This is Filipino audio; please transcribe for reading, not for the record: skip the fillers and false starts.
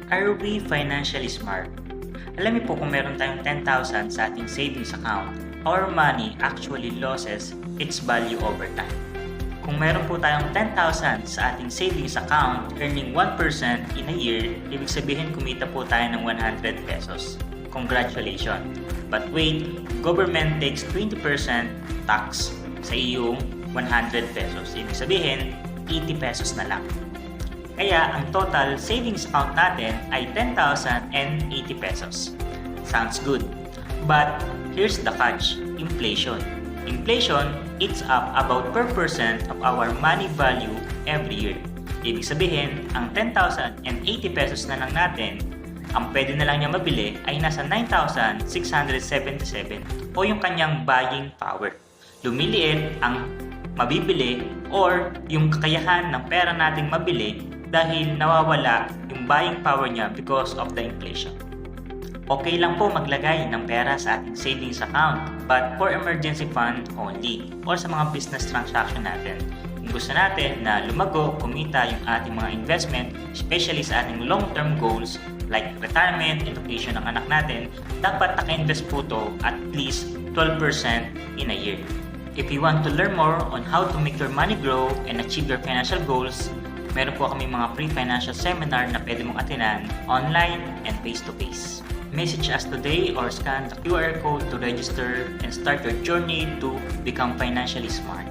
Are we financially smart? Alam niyo po kung meron tayong 10,000 sa ating savings account, our money actually loses its value over time. Kung meron po tayong 10,000 sa ating savings account earning 1% in a year, ibig sabihin kumita po tayo ng 100 pesos. Congratulations! But wait, government takes 20% tax sa iyong 100 pesos. Ibig sabihin, 80 pesos na lang. Kaya ang total savings account natin ay 10,080 pesos. Sounds good. But here's the catch, inflation. Inflation eats up about 4% of our money value every year. Ibig sabihin, ang 10,080 pesos na lang natin, ang pwede na lang niya mabili ay nasa 9,677 o yung kanyang buying power. Lumiliit ang mabibili or yung kakayahan ng pera nating mabili dahil nawawala yung buying power niya because of the inflation. Okay lang po maglagay ng pera sa ating savings account but for emergency fund only or sa mga business transaction natin. Kung gusto natin na lumago, kumita yung ating mga investment, especially sa ating long-term goals like retirement, education ng anak natin, dapat naka-invest po to at least 12% in a year. If you want to learn more on how to make your money grow and achieve your financial goals, meron po kami mga free financial seminar na pwede mong atinan online and face-to-face. Message us today or scan the QR code to register and start your journey to become financially smart.